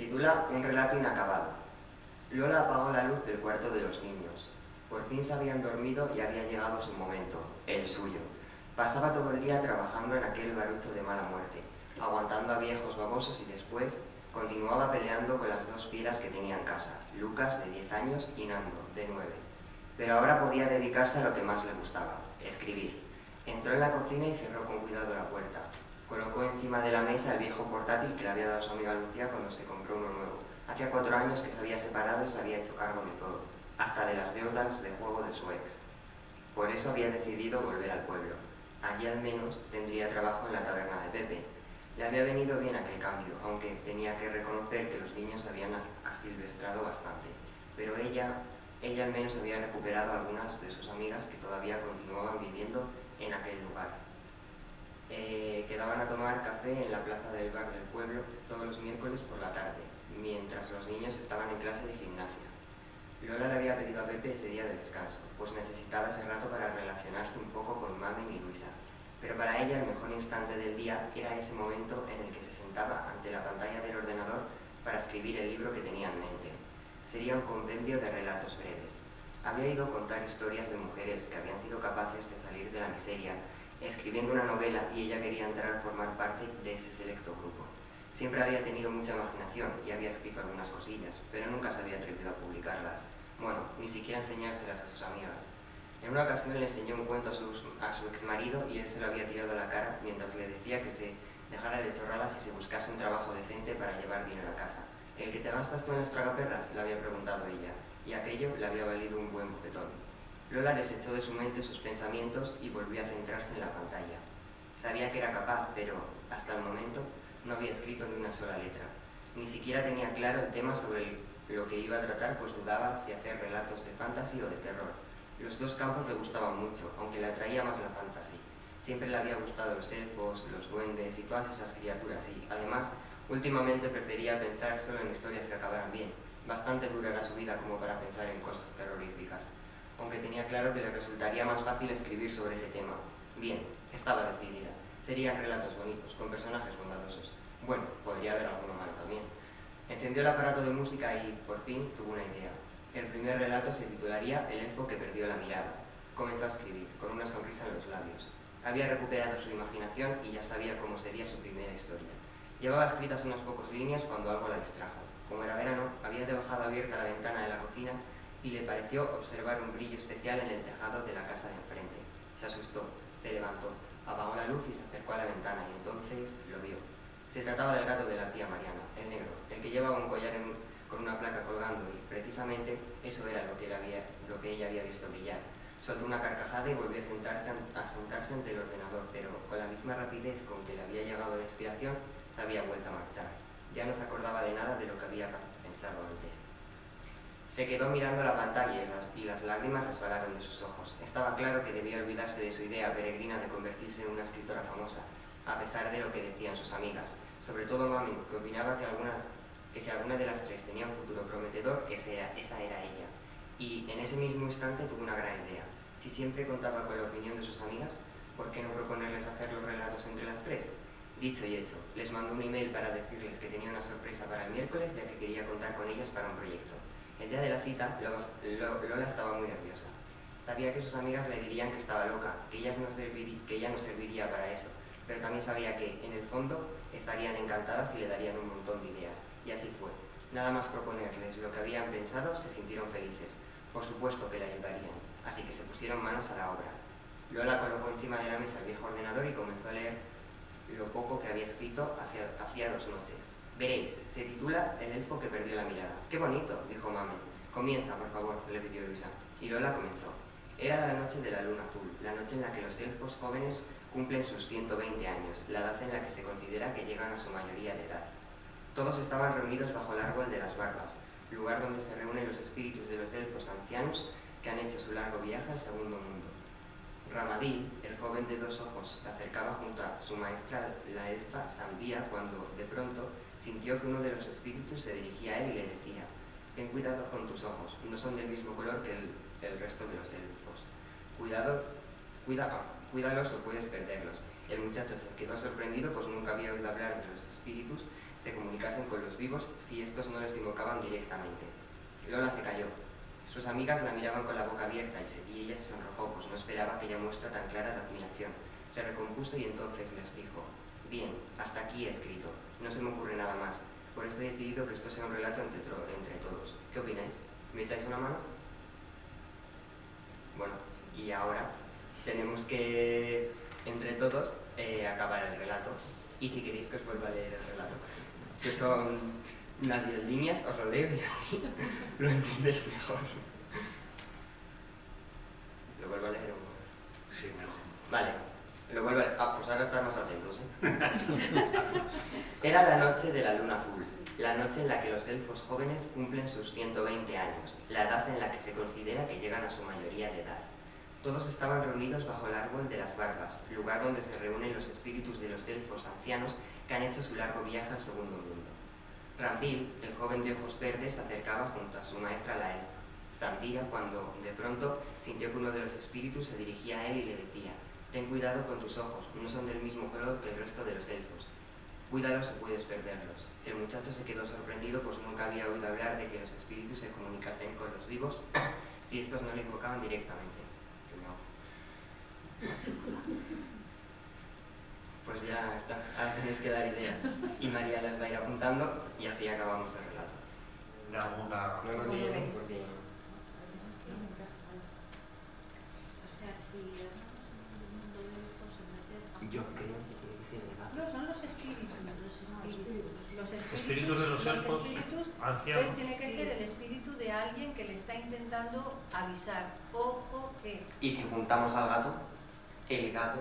titula Un relato inacabado. Lola apagó la luz del cuarto de los niños. Por fin se habían dormido y había llegado su momento, el suyo. Pasaba todo el día trabajando en aquel barucho de mala muerte, aguantando a viejos babosos y después continuaba peleando con las dos fieras que tenía en casa, Lucas, de 10 años, y Nando, de 9. Pero ahora podía dedicarse a lo que más le gustaba, escribir. Entró en la cocina y cerró con cuidado la puerta. Colocó encima de la mesa el viejo portátil que le había dado su amiga Lucía cuando se compró uno nuevo. Hacía 4 años que se había separado y se había hecho cargo de todo, hasta de las deudas de juego de su ex. Por eso había decidido volver al pueblo. Allí al menos tendría trabajo en la taberna de Pepe. Le había venido bien aquel cambio, aunque tenía que reconocer que los niños habían asilvestrado bastante. Pero ella al menos había recuperado a algunas de sus amigas que todavía continuaban viviendo en aquel lugar. Quedaban a tomar café en la plaza del bar del pueblo todos los miércoles por la tarde, mientras los niños estaban en clase de gimnasia. Lola le había pedido a Pepe ese día de descanso, pues necesitaba ese rato para relacionarse un poco con Mamen y Luisa. Pero para ella el mejor instante del día era ese momento en el que se sentaba ante la pantalla del ordenador para escribir el libro que tenía en mente. Sería un compendio de relatos breves. Había ido a contar historias de mujeres que habían sido capaces de salir de la miseria, escribiendo una novela, y ella quería entrar a formar parte de ese selecto grupo. Siempre había tenido mucha imaginación y había escrito algunas cosillas, pero nunca se había atrevido a publicarlas. Bueno, ni siquiera enseñárselas a sus amigas. En una ocasión le enseñó un cuento a su exmarido y él se lo había tirado a la cara mientras le decía que se dejara de chorradas y se buscase un trabajo decente para llevar dinero a casa. ¿El que te gastas tú en las tragaperras?, le había preguntado ella, y aquello le había valido un buen bofetón. Lola desechó de su mente sus pensamientos y volvió a centrarse en la pantalla. Sabía que era capaz, pero hasta el momento no había escrito ni una sola letra. Ni siquiera tenía claro el tema sobre lo que iba a tratar, pues dudaba si hacer relatos de fantasy o de terror. Los dos campos le gustaban mucho, aunque le atraía más la fantasy. Siempre le había gustado los elfos, los duendes y todas esas criaturas, y además, últimamente prefería pensar solo en historias que acabaran bien. Bastante dura era su vida como para pensar en cosas terroríficas, aunque tenía claro que le resultaría más fácil escribir sobre ese tema. Bien, estaba decidida. Serían relatos bonitos, con personajes bondadosos. Bueno, podría haber alguno malo también. Encendió el aparato de música y, por fin, tuvo una idea. El primer relato se titularía El elfo que perdió la mirada. Comenzó a escribir, con una sonrisa en los labios. Había recuperado su imaginación y ya sabía cómo sería su primera historia. Llevaba escritas unas pocas líneas cuando algo la distrajo. Como era verano, había dejado abierta la ventana de la cocina y le pareció observar un brillo especial en el tejado de la casa de enfrente. Se asustó, se levantó, apagó la luz y se acercó a la ventana, y entonces lo vio. Se trataba del gato de la tía Mariana, el negro, el que llevaba un collar con una placa colgando, y precisamente eso era lo que ella había visto brillar. Soltó una carcajada y volvió a sentarse ante el ordenador, pero con la misma rapidez con que le había llegado la inspiración, se había vuelto a marchar. Ya no se acordaba de nada de lo que había pensado antes. Se quedó mirando la pantalla y las lágrimas resbalaron de sus ojos. Estaba claro que debía olvidarse de su idea peregrina de convertirse en una escritora famosa, a pesar de lo que decían sus amigas, sobre todo Mami, que opinaba que si alguna de las tres tenía un futuro prometedor, esa era ella. Y en ese mismo instante tuvo una gran idea. Si siempre contaba con la opinión de sus amigas, ¿por qué no proponerles hacer los relatos entre las tres? Dicho y hecho, les mandó un email para decirles que tenía una sorpresa para el miércoles, ya que quería contar con ellas para un proyecto. El día de la cita, Lola estaba muy nerviosa. Sabía que sus amigas le dirían que estaba loca, que ella no serviría para eso, pero también sabía que, en el fondo, estarían encantadas y le darían un montón de ideas. Y así fue. Nada más proponerles lo que habían pensado, se sintieron felices. Por supuesto que le ayudarían, así que se pusieron manos a la obra. Lola colocó encima de la mesa el viejo ordenador y comenzó a leer lo poco que había escrito hacía 2 noches. Veréis, se titula El elfo que perdió la mirada. ¡Qué bonito!, dijo Mami. Comienza, por favor, le pidió Luisa. Y Lola comenzó. Era la noche de la luna azul, la noche en la que los elfos jóvenes cumplen sus 120 años, la edad en la que se considera que llegan a su mayoría de edad. Todos estaban reunidos bajo el árbol de las barbas, lugar donde se reúnen los espíritus de los elfos ancianos que han hecho su largo viaje al segundo mundo. Ramadil, el joven de 2 ojos, se acercaba junto a su maestra, la elfa Samdía, cuando, de pronto, sintió que uno de los espíritus se dirigía a él y le decía: «Ten cuidado con tus ojos, no son del mismo color que el resto de los elfos. Cuídalos o puedes perderlos». El muchacho se quedó sorprendido, pues nunca había oído hablar de los espíritus. se comunicasen con los vivos si estos no los invocaban directamente. Lola se calló. Sus amigas la miraban con la boca abierta y ella se sonrojó, pues no esperaba aquella muestra tan clara de admiración. Se recompuso y entonces les dijo: bien, hasta aquí he escrito, no se me ocurre nada más, por eso he decidido que esto sea un relato entre todos. ¿Qué opináis? ¿Me echáis una mano? Bueno, y ahora tenemos que, entre todos, acabar el relato. Y si queréis que os vuelva a leer el relato, que son unas 10 líneas, os lo leo y así lo entendéis mejor. ¿Lo vuelvo a leer o...? Sí, mejor. Vale, lo vuelvo a leer. Ah, pues ahora estar más atentos, Era la noche de la luna full, la noche en la que los elfos jóvenes cumplen sus 120 años, la edad en la que se considera que llegan a su mayoría de edad. Todos estaban reunidos bajo el árbol de las barbas, lugar donde se reúnen los espíritus de los elfos ancianos que han hecho su largo viaje al segundo mundo. Rampil, el joven de ojos verdes, se acercaba junto a su maestra la elfa, Sampira, cuando, de pronto, sintió que uno de los espíritus se dirigía a él y le decía: ten cuidado con tus ojos, no son del mismo color que el resto de los elfos. Cuídalos o puedes perderlos. El muchacho se quedó sorprendido, pues nunca había oído hablar de que los espíritus se comunicasen con los vivos si estos no lo invocaban directamente. Pues ya está, ahora tenéis que dar ideas y María las va a ir apuntando y así acabamos el relato. De alguna... No lo leo porque... O sea, si hablamos en el mundo de elfos, se mete... Yo creo que tiene que ser legado. No, son los espíritus. Los Espíritus de los elfos ancianos. Pues tiene que ser el espíritu de alguien que le está intentando avisar. Ojo que... Y si juntamos al gato, el gato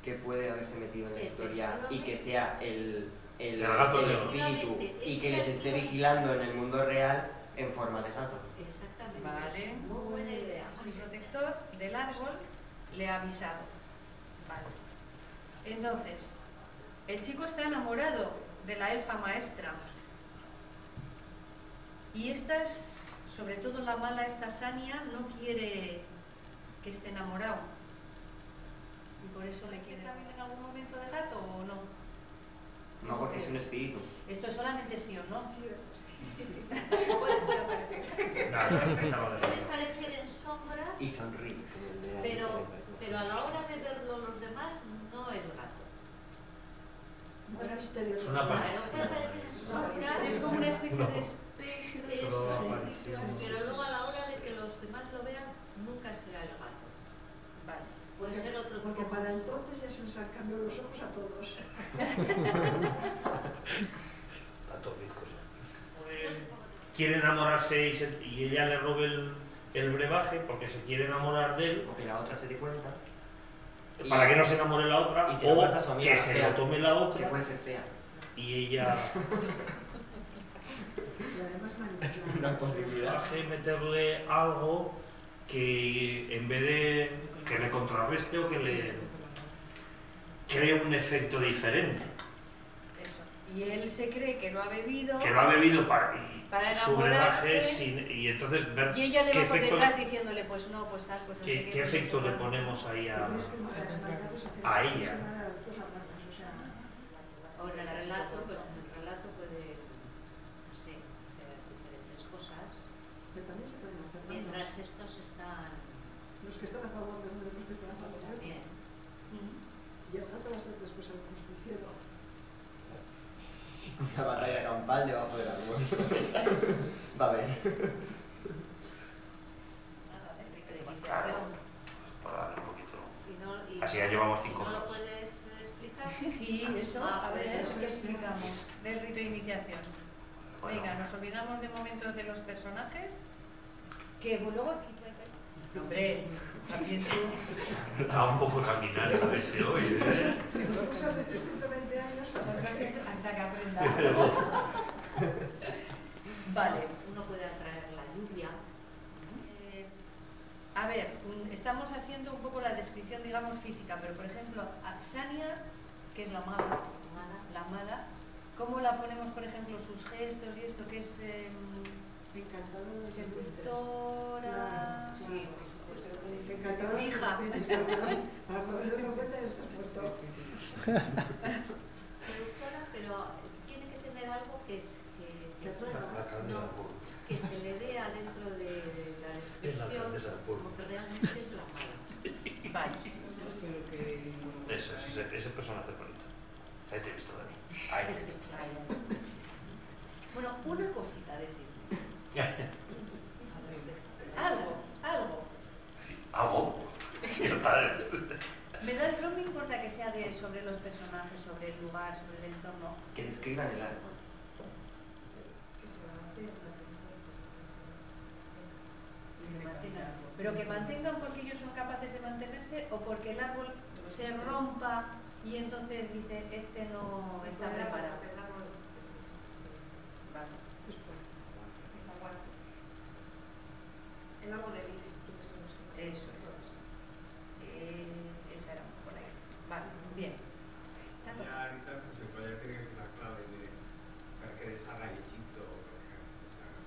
que puede haberse metido en la historia y que sea el gato de espíritu y que les esté vigilando en el mundo real en forma de gato. Exactamente. Vale. Muy buena idea. El protector del árbol le ha avisado. Vale. Entonces, el chico está enamorado de la elfa maestra. Y esta es, sobre todo la mala, esta Sania, no quiere que esté enamorado. Y por eso le quiere también en algún momento de gato o no. No, porque es un espíritu. Esto es solamente sí o no. Sí. Puede parecer. Nada, estaba de Puede parecer en sombras, Y sonríe. pero a la hora de verlo los demás no es gato. Es una Claro, aparición. puede parecer en sombras, Es como una especie No. de espectro. Eso eso, no aparece, sí, sí, pero sí, luego sí. a la hora de que los demás lo vean, nunca será el gato. Vale. Puede ser otro Porque tipo para de entonces ya se les han cambiado los ojos a todos. Tantos bizcos. Quiere enamorarse y ella le robe el brebaje porque se quiere enamorar de él, O que la otra se dé cuenta. Y- para que no se enamore la otra, Y se lo pasa a su o amiga, que se fea. lo tome la Que otra puede ser fea. y ella Y además Es una posibilidad. baje meterle algo que en vez de que le contrarreste o que le cree un efecto diferente. Eso. Y él se cree que lo ha bebido. Que lo ha bebido para su enamorarse. brebaje y entonces ver Y ella le qué va por efecto, detrás diciéndole, pues no, pues tal, pues no sé qué qué, pues efecto no sé le cuánto. ponemos ahí a a ella. Ahora el relato, pues en el relato puede, no sé, hacer diferentes cosas, Pero también se pueden hacer mientras bandos. estos están Los que están a favor de uno y los que están a favor de otro. bien. Y el gato va a ser después el justiciero. Una batalla campal debajo del árbol. Va a ver. Nada, de Claro, iniciación. para darle un poquito. Y Así ya llevamos 5 ¿no lo hojas. puedes explicar? Sí, eso, a ver, pues eso lo explicamos, del rito de iniciación. Bueno, Venga, nos olvidamos de momento de los personajes, que luego... Hombre, también tú... está un poco sanguinario este hoy, ¿eh? Cosas de 320 años Hasta que aprenda. Vale. Uno puede atraer la lluvia. A ver, estamos haciendo un poco la descripción, digamos, física, pero por ejemplo, a Xania, que es la mala, ¿cómo la ponemos, por ejemplo, sus gestos y esto, que es encantador de seductora? Sí, por supuesto. Encantador de Hija. Para poder darlo cuenta estás muerto. Seductora, pero tiene que tener algo princesa del pueblo. Como que realmente es la mala. Vale. Pero que... Eso, ese personaje es bonito. Ahí te he visto, Dani. Ahí te he visto. Bueno, una cosita decir. Algo. Sí, algo. Ciertas. No me importa que sea sobre los personajes, sobre el lugar, sobre el entorno. Que describan el árbol. Pero que mantengan porque ellos son capaces de mantenerse o porque el árbol se rompa y entonces dicen este no está preparado. Vale. El árbol de vida, Eso es. Esa era un poco la idea. Vale, bien. Tanto. Ya ahorita pues, se puede decir que es una clave para que deshaga el hechizo o para que deshaga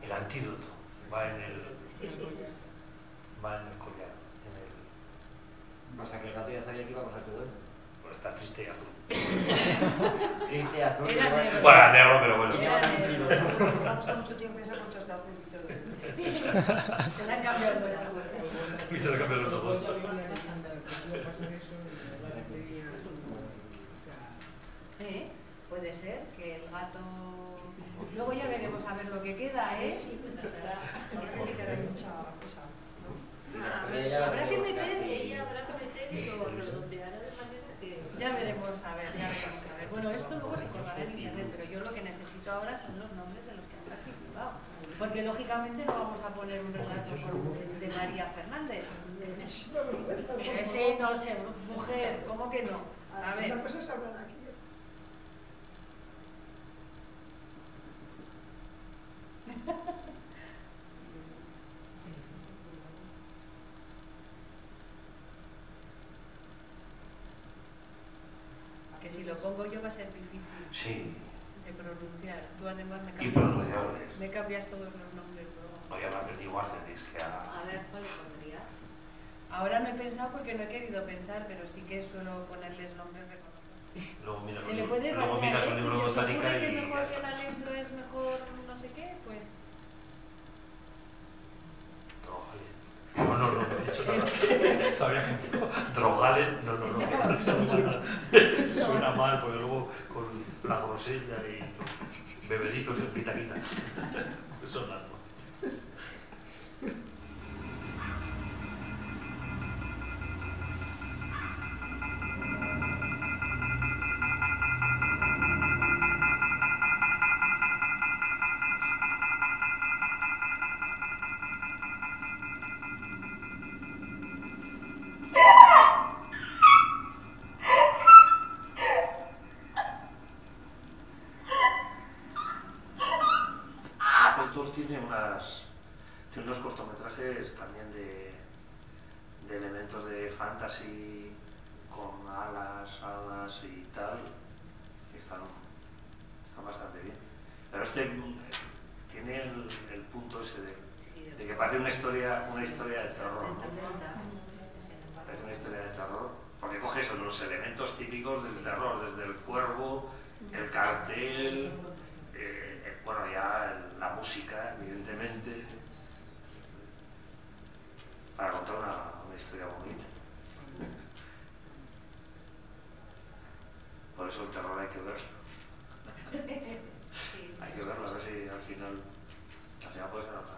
El antídoto va en el collar. O sea, que el gato ya sabía que iba a pasar todo eso. Bueno, está triste y azul. Triste, azul. Era igual. negro. Bueno, negro, pero bueno. Era negro. Llevamos a mucho tiempo y se ha puesto hasta azul y todo. Se le han cambiado las cosas. Y se le cambian los ojos. Puede ser que el gato... Luego ya veremos a ver lo que queda, ¿eh? Ahora que queda mucha cosa, ¿no? Sí, la historia ya la Habrá que tenemos meter casi. Y habrá que meter y lo redondeará de manera que... Ya veremos a ver, ya veremos a ver. Bueno, esto luego se colgará en internet, pero yo lo que necesito ahora son los nombres de los que han participado. Porque lógicamente no vamos a poner un relato de María Fernández. Pero ese no sé, mujer, ¿cómo que no? A ver. Una cosa es hablar aquí. Que si lo pongo yo va a ser difícil Sí. de pronunciar. Tú además Impronunciables. me cambias todos los nombres luego. No, ya me ha perdido Arcendis, que A ver, ¿cuál pondría? Ahora no he pensado porque no he querido pensar, pero sí que suelo ponerles nombres reconocidos. luego miras Se un le libro, puede luego variar, miras ¿eh? un Si libro se de os botánica ocurre que y mejor ya que el está. alendro es mejor no sé qué, pues... Drogalen. No, he dicho nada. Sabía que Drogalen, no. Suena mal, porque luego con la grosella y bebedizos en pitaquitas. Son las no. Este autor tiene unos cortometrajes también de elementos de fantasy con alas, hadas y tal, que están bastante bien. Pero este tiene el punto ese de que parece una historia de terror, ¿no? Parece una historia de terror, porque coge eso, los elementos típicos del terror, desde el cuervo, el cartel, bueno, ya la música, evidentemente, para contar una historia bonita. Por eso el terror hay que verlo. Hay que verlo, a ver si al final puede ser otra.